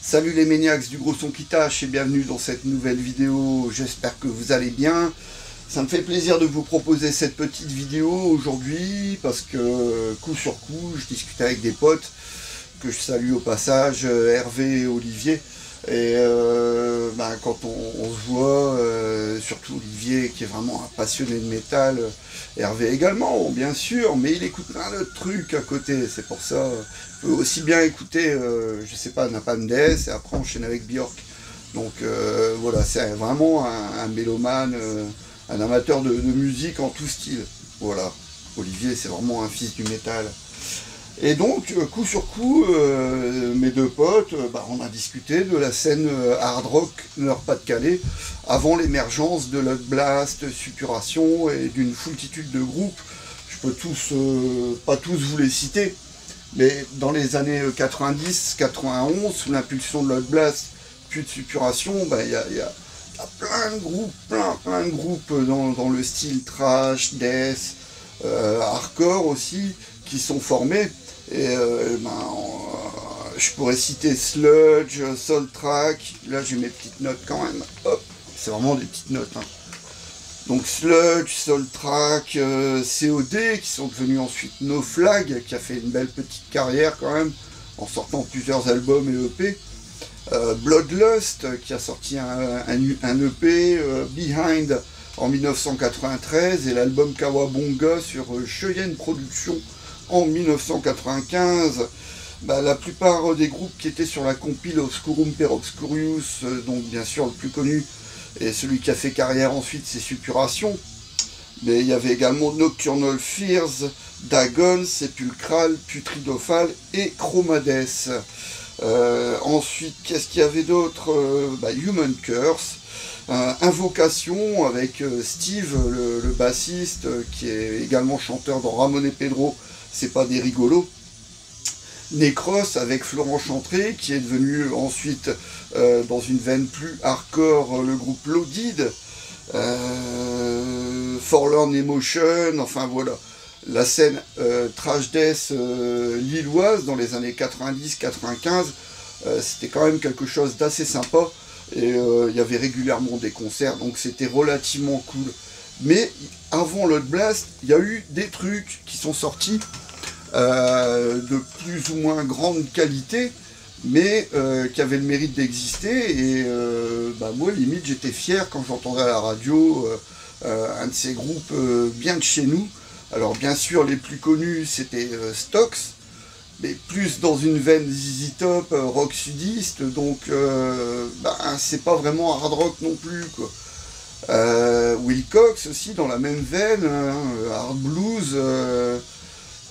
Salut les maniacs du gros son qui tâche et bienvenue dans cette nouvelle vidéo, j'espère que vous allez bien. Ça me fait plaisir de vous proposer cette petite vidéo aujourd'hui parce que coup sur coup je discutais avec des potes que je salue au passage, Hervé et Olivier. Et quand on se voit, surtout Olivier qui est vraiment un passionné de métal, Hervé également bien sûr, mais il écoute plein de trucs à côté, c'est pour ça, il peut aussi bien écouter, je sais pas, Napalm Death et après enchaîner avec Björk. Donc voilà, c'est vraiment un mélomane, un amateur de musique en tout style. Voilà, Olivier c'est vraiment un fils du métal. Et donc, coup sur coup, mes deux potes, on a discuté de la scène hard rock Nord-Pas-de-Calais avant l'émergence de Blood Blast, Suppuration et d'une foultitude de groupes. Je peux pas tous vous les citer, mais dans les années 90-91, sous l'impulsion de Blood Blast puis de Suppuration, il y a plein de groupes, plein de groupes dans le style thrash, death, hardcore aussi, qui sont formés. Et je pourrais citer Sludge, Soul Track, là j'ai mes petites notes quand même, hop, c'est vraiment des petites notes. Hein. Donc Sludge, Soul Track, COD, qui sont devenus ensuite No Flag, qui a fait une belle petite carrière quand même, en sortant plusieurs albums et EP. Bloodlust, qui a sorti un EP, Behind en 1993, et l'album Kawabonga sur Cheyenne Productions en 1995. La plupart des groupes qui étaient sur la compile Obscurum per Obscurius, donc bien sûr le plus connu, et celui qui a fait carrière ensuite, c'est Suppuration. Mais il y avait également Nocturnal Fears, Dagon, Sepulchral, Putridophale et Chromades. Ensuite, qu'est-ce qu'il y avait d'autre? Human Curse, Invocation avec Steve, le bassiste, qui est également chanteur dans Ramon et Pedro, c'est pas des rigolos. Necros avec Florent Chantré, qui est devenu ensuite, dans une veine plus hardcore, le groupe Loaded. Forlorn Emotion, enfin voilà. La scène trash death lilloise dans les années 90-95, c'était quand même quelque chose d'assez sympa. Et il y avait régulièrement des concerts, donc c'était relativement cool. Mais avant Blood Blast, il y a eu des trucs qui sont sortis de plus ou moins grande qualité, mais qui avaient le mérite d'exister. Et moi, limite, j'étais fier quand j'entendais à la radio un de ces groupes bien de chez nous. Alors, bien sûr, les plus connus, c'était Stox, mais plus dans une veine ZZ Top, rock sudiste, donc c'est pas vraiment hard rock non plus, quoi. Wilcox aussi dans la même veine, hard blues,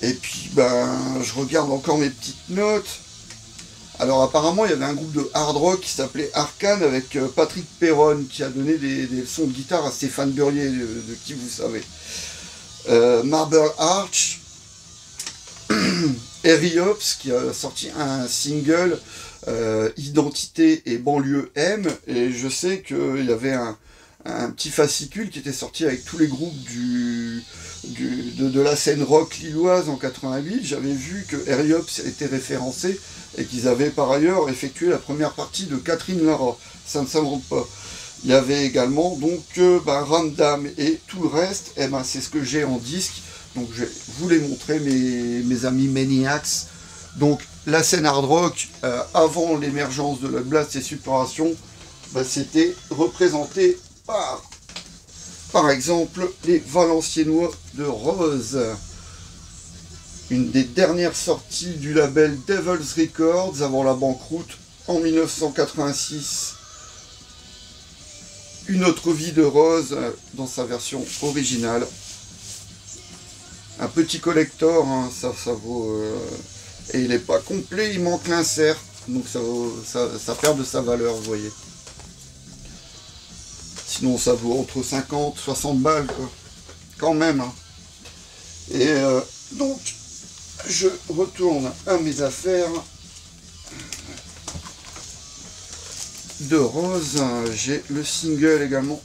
et puis je regarde encore mes petites notes. Alors apparemment il y avait un groupe de hard rock qui s'appelait Arcane avec Patrick Perron qui a donné des leçons de guitare à Stéphane Burlier, de qui vous savez. Marble Arch, Harry Hops qui a sorti un single, Identité et Banlieue M, et je sais qu'il y avait un petit fascicule qui était sorti avec tous les groupes de la scène rock lilloise en 88. J'avais vu que Harry Hops était référencé et qu'ils avaient par ailleurs effectué la première partie de Catherine Lara. Ça ne s'invente pas. Il y avait également donc Ramdam et tout le reste, c'est ce que j'ai en disque. Donc je vais vous les montrer, mes amis Maniacs. Donc la scène hard rock, avant l'émergence de Blood Blast et Suppuration, c'était représenté par exemple les Valenciennois de Rose. Une des dernières sorties du label Devil's Records avant la banqueroute en 1986. Une autre vie de Rose dans sa version originale. Un petit collector, hein, ça vaut... et il n'est pas complet, il manque l'insert. Donc ça perd de sa valeur, vous voyez. Sinon ça vaut entre 50 et 60 balles, quoi. Quand même. Hein. Et donc, je retourne à mes affaires de Rose. J'ai le single également.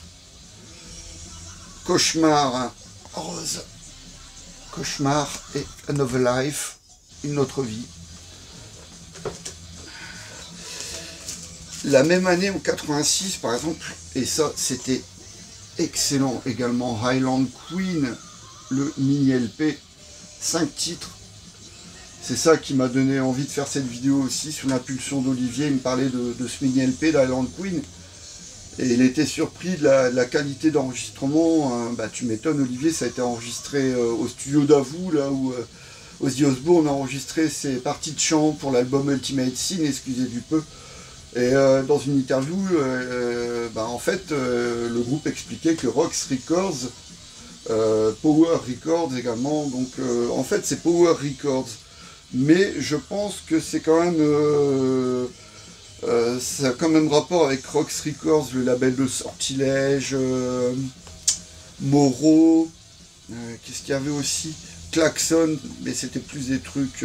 Cauchemar, Rose. Cauchemar et Another Life, une autre vie. La même année, en 86 par exemple, et ça c'était excellent également, Highland Queen, le mini LP, 5 titres. C'est ça qui m'a donné envie de faire cette vidéo aussi, sous l'impulsion d'Olivier. Il me parlait de ce mini LP d'Highland Queen. Et il était surpris de la qualité d'enregistrement. Bah, tu m'étonnes, Olivier, ça a été enregistré au studio d'Avou, là où Ozzy Osbourne a enregistré ses parties de chant pour l'album Ultimate Sin, excusez du peu. Et dans une interview, bah, en fait, le groupe expliquait que Rox Records, Power Records également, donc en fait c'est Power Records. Mais je pense que c'est quand même... ça a quand même rapport avec Rox Records, le label de Sortilège, Moreau, qu'est-ce qu'il y avait aussi, Klaxon, mais c'était plus des trucs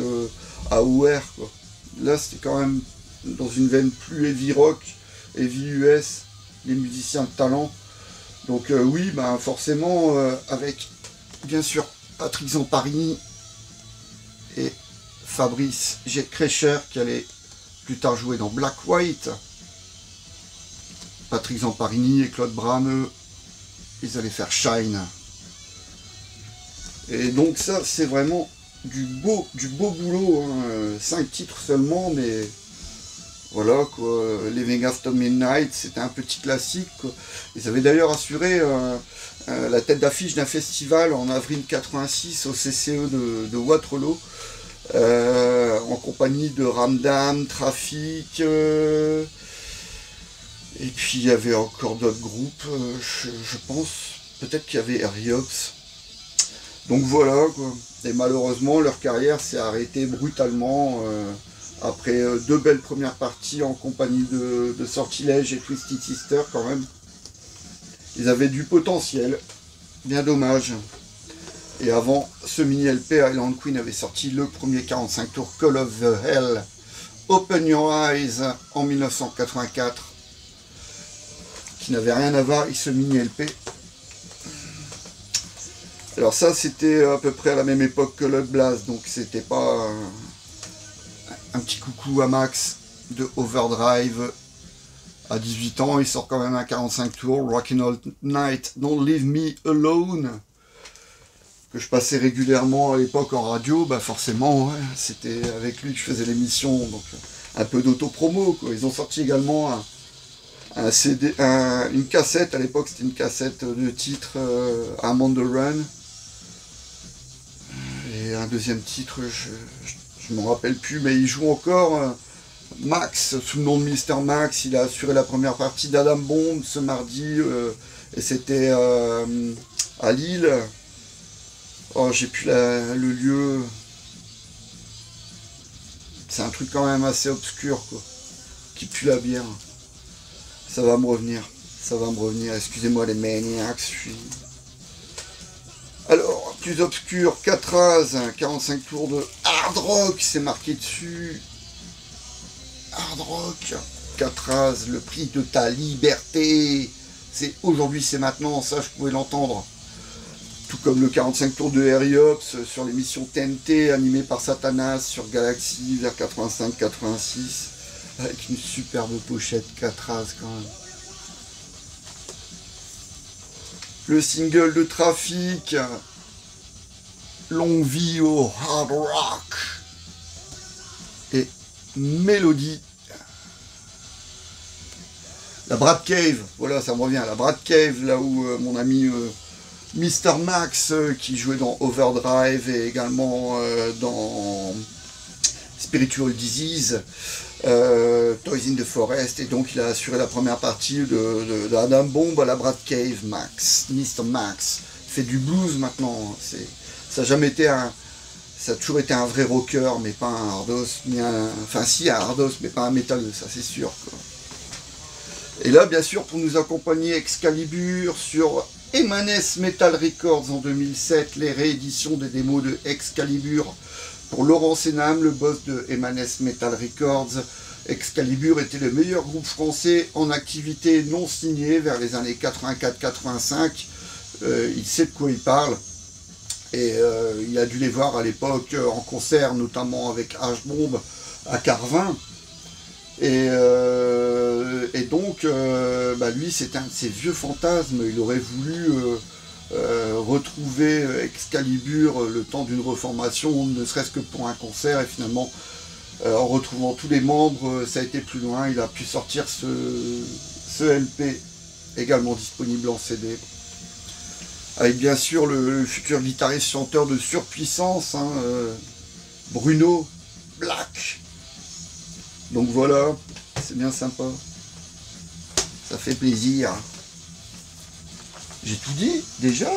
AOR, quoi. Là c'était quand même dans une veine plus heavy rock, heavy US, les musiciens de talent. Donc oui, ben, forcément avec bien sûr Patrick Zamparini et Fabrice Krecher qui allait plus tard jouer dans Black White. Patrick Zamparini et Claude Bram, ils allaient faire Shine. Et donc ça, c'est vraiment du beau boulot, hein. 5 titres seulement, mais voilà quoi. Living After Midnight, c'était un petit classique, quoi. Ils avaient d'ailleurs assuré la tête d'affiche d'un festival en avril 86 au CCE de Waterloo. En compagnie de Ramdam, Trafic, et puis il y avait encore d'autres groupes, je pense, peut-être qu'il y avait Eriops. Donc voilà, quoi. Et malheureusement leur carrière s'est arrêtée brutalement après 2 belles premières parties en compagnie de Sortilège et Twisted Sister quand même. Ils avaient du potentiel, bien dommage. Et avant ce mini LP, Highland Queen avait sorti le premier 45 tours Call of the Hell, Open Your Eyes en 1984, qui n'avait rien à voir avec ce mini LP. Alors ça c'était à peu près à la même époque que Love Blast, donc c'était pas un petit coucou à Max de Overdrive. À 18 ans, il sort quand même un 45 tours, Rockin' All Night, Don't Leave Me Alone, que je passais régulièrement à l'époque en radio. Bah forcément, ouais, c'était avec lui que je faisais l'émission, donc un peu d'auto-promo, quoi. Ils ont sorti également un CD, une cassette, à l'époque c'était une cassette de titre, I'm on the Run, et un deuxième titre, je ne m'en rappelle plus, mais il joue encore, Max, sous le nom de Mister Max. Il a assuré la première partie d'Adam Bomb ce mardi, et c'était à Lille. Oh, j'ai plus le lieu. C'est un truc quand même assez obscur, quoi, qui pue la bière. Ça va me revenir. Ça va me revenir. Excusez-moi les maniacs, je suis... Alors, plus obscur, 4 As, 45 tours de hard rock, c'est marqué dessus. Hard rock, 4 As, le prix de ta liberté. C'est aujourd'hui, c'est maintenant, ça je pouvais l'entendre. Tout comme le 45 tours de Eriops sur l'émission TNT animée par Satanas sur Galaxy vers 85-86, avec une superbe pochette 4 As quand même. Le single de Trafic, Longue vie au hard rock, et Mélodie. La Brad Cave, voilà, ça me revient, la Brad Cave, là où mon ami Mister Max, qui jouait dans Overdrive et également dans Spiritual Disease, Toys in the Forest, et donc il a assuré la première partie de Adam Bomb à la Brad Cave. Max, Mr. Max, fait du blues maintenant. Ça a jamais été ça a toujours été un vrai rocker, mais pas un hardos, enfin si un hardos, mais pas un métalleux, ça c'est sûr, quoi. Et là, bien sûr, pour nous accompagner, Excalibur sur Emanes Metal Records en 2007, les rééditions des démos de Excalibur pour Laurent Sénam, le boss de Emanes Metal Records. Excalibur était le meilleur groupe français en activité non signée vers les années 84-85. Il sait de quoi il parle. Et il a dû les voir à l'époque en concert, notamment avec H-Bomb à Carvin. Et donc, lui, c'est un de ses vieux fantasmes. Il aurait voulu retrouver Excalibur le temps d'une reformation, ne serait-ce que pour un concert, et finalement, en retrouvant tous les membres, ça a été plus loin. Il a pu sortir ce LP, également disponible en CD, avec bien sûr le futur guitariste chanteur de Surpuissance, hein, Bruno Black. Donc voilà, c'est bien sympa, ça fait plaisir. J'ai tout dit déjà.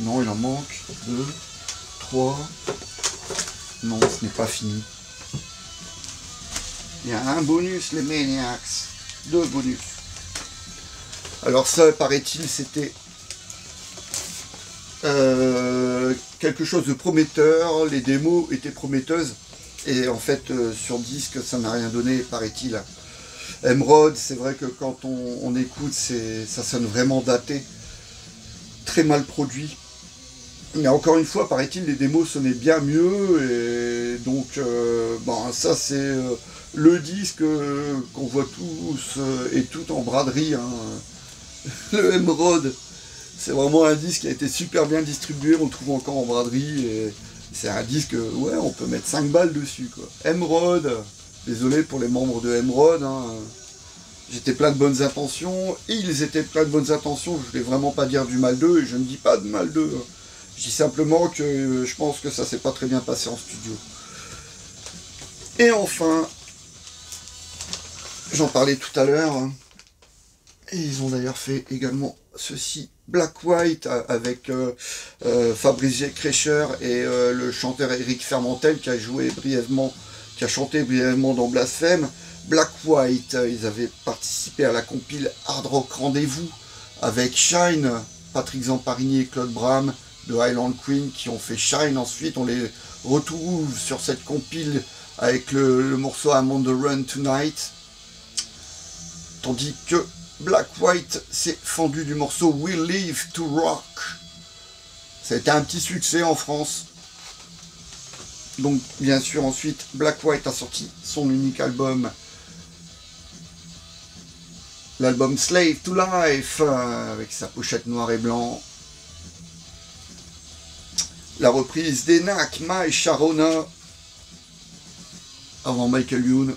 Non, il en manque 2, 3. Non, ce n'est pas fini. Il y a un bonus, les Maniacs. 2 bonus. Alors ça, paraît-il, c'était quelque chose de prometteur. Les démos étaient prometteuses. Et en fait, sur disque, ça n'a rien donné, paraît-il. Emerald, c'est vrai que quand on écoute, ça sonne vraiment daté. Très mal produit. Mais encore une fois, paraît-il, les démos sonnaient bien mieux. Et donc, ça, c'est le disque qu'on voit tous et tout en braderie. Hein. Le Emerald, c'est vraiment un disque qui a été super bien distribué. On le trouve encore en braderie. Et c'est un disque, ouais, on peut mettre 5 balles dessus, quoi. Emerald, désolé pour les membres de Emerald, hein. J'étais plein de bonnes intentions, et ils étaient plein de bonnes intentions, je ne vais vraiment pas dire du mal d'eux, et je ne dis pas de mal d'eux. Hein. Je dis simplement que je pense que ça s'est pas très bien passé en studio. Et enfin, j'en parlais tout à l'heure, hein, et ils ont d'ailleurs fait également ceci, Black White, avec Fabrice Kreischer et le chanteur Eric Fermentel qui a chanté brièvement dans Blasphème. Black White, ils avaient participé à la compile Hard Rock Rendez-vous avec Shine, Patrick Zamparini et Claude Bram de Highland Queen qui ont fait Shine. Ensuite, on les retrouve sur cette compile avec le morceau I'm on the Run Tonight. Tandis que Black White s'est fendu du morceau We Live to Rock. Ça a été un petit succès en France. Donc, bien sûr, ensuite, Black White a sorti son unique album. L'album Slave to Life, avec sa pochette noire et blanc. La reprise d'Enak, My Sharona, avant Michael Youn.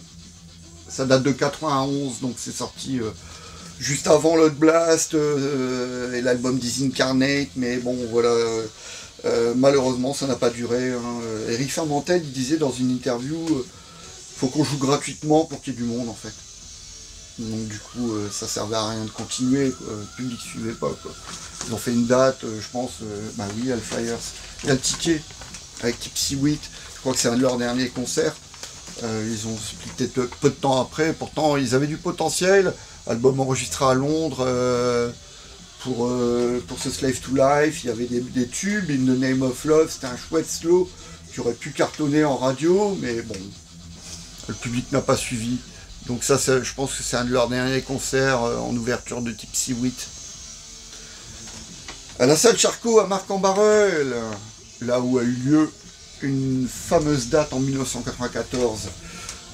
Ça date de 91, donc c'est sorti juste avant Loud Blast et l'album Disincarnate, mais bon, voilà, malheureusement, ça n'a pas duré. Hein. Eric Fermentel, il disait dans une interview, faut qu'on joue gratuitement pour qu'il y ait du monde, en fait. Donc du coup, ça servait à rien de continuer, quoi. Le public ne suivait pas, quoi. Ils ont fait une date, je pense, oui, Hellfires. Il y a le ticket avec Tipsy Wheat, je crois que c'est un de leurs derniers concerts. Ils ont splitté peu de temps après, pourtant ils avaient du potentiel. Album enregistré à Londres pour ce Slave to Life, il y avait des tubes, In the Name of Love, c'était un chouette slow qui aurait pu cartonner en radio, mais bon, le public n'a pas suivi. Donc ça, je pense que c'est un de leurs derniers concerts en ouverture de Tipsy Wheat. À la salle Charcot à Marc-en-Barœul, là où a eu lieu une fameuse date en 1994,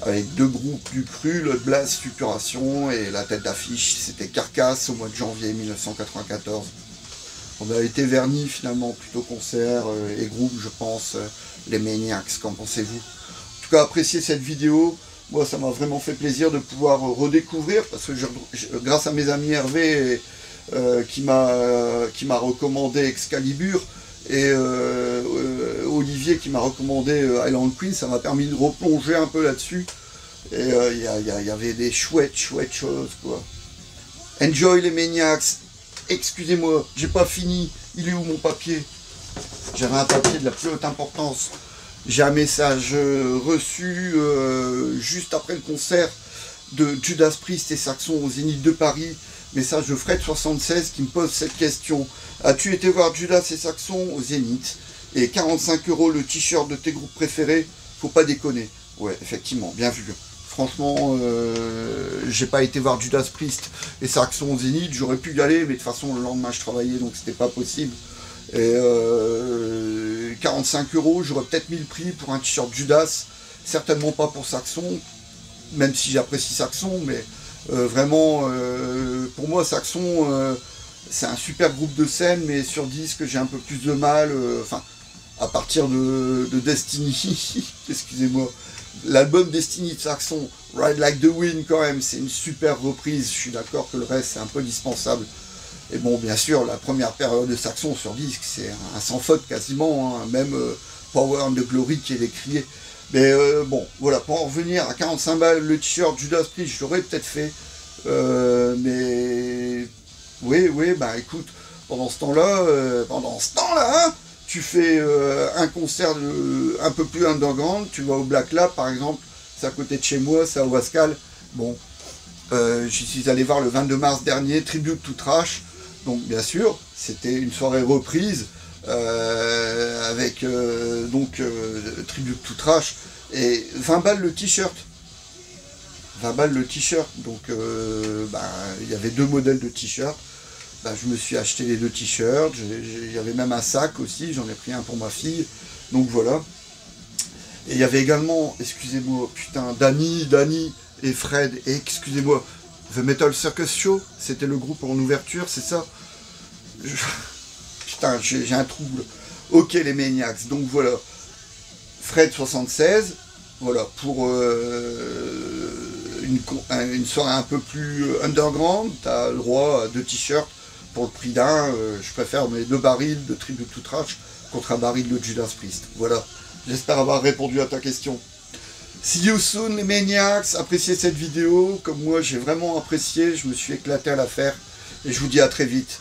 avec 2 groupes du cru, Loud Blast, Suppuration, et la tête d'affiche, c'était Carcass au mois de janvier 1994. On a été vernis finalement plutôt concert et groupe, je pense, les Maniacs, qu'en pensez-vous? En tout cas, appréciez cette vidéo. Moi, ça m'a vraiment fait plaisir de pouvoir redécouvrir, parce que grâce à mes amis Hervé, qui m'a recommandé Excalibur, et Olivier qui m'a recommandé Highland Queen, ça m'a permis de replonger un peu là-dessus. Et il y avait des chouettes choses, quoi. Enjoy les Maniacs. Excusez-moi, j'ai pas fini. Il est où mon papier? J'avais un papier de la plus haute importance. J'ai un message reçu juste après le concert de Judas Priest et Saxon au Zénith de Paris. Message de Fred76 qui me pose cette question. As-tu été voir Judas et Saxon au Zénith? Et 45 € le t-shirt de tes groupes préférés? Faut pas déconner. Ouais, effectivement, bien vu. Franchement, j'ai pas été voir Judas Priest et Saxon au Zénith. J'aurais pu y aller, mais de toute façon, le lendemain, je travaillais, donc c'était pas possible. Et 45 €, j'aurais peut-être mis le prix pour un t-shirt Judas, certainement pas pour Saxon. même si j'apprécie Saxon, mais vraiment, pour moi, Saxon, c'est un super groupe de scène, mais sur disque, j'ai un peu plus de mal, enfin, à partir de Destiny, excusez-moi, l'album Destiny de Saxon, Ride Like the Wind, quand même, c'est une super reprise, je suis d'accord que le reste, c'est un peu dispensable. Et bon, bien sûr, la première période de Saxon sur disque, c'est un sans faute quasiment, hein, même Power and the Glory qui est décrié. Mais bon, voilà, pour en revenir à 45 balles, le t-shirt Judas Priest, je l'aurais peut-être fait. Mais oui, bah écoute, pendant ce temps-là, hein, tu fais un concert un peu plus underground, tu vas au Black Lab par exemple, c'est à côté de chez moi, c'est à Wascal. Bon, j'y suis allé voir le 22 mars dernier, Tribute to Trash. Donc bien sûr, c'était une soirée reprise avec Tribute to Trash et 20 balles le t-shirt. 20 balles le t-shirt, donc il y avait 2 modèles de t-shirt. Je me suis acheté les 2 t-shirts, il y avait même un sac aussi, j'en ai pris un pour ma fille, donc voilà. Et il y avait également, excusez-moi, putain, Danny et Fred, et excusez-moi, The Metal Circus Show, c'était le groupe en ouverture, c'est ça? Putain, j'ai un trouble. Ok, les Maniacs, donc voilà. Fred 76, voilà, pour une soirée un peu plus underground, t'as le droit à 2 t-shirts pour le prix d'un. Je préfère mes 2 barils de Tribute to Trash contre un baril de Judas Priest. Voilà, j'espère avoir répondu à ta question. See you soon les Maniacs, appréciez cette vidéo, comme moi j'ai vraiment apprécié, je me suis éclaté à la faire, et je vous dis à très vite.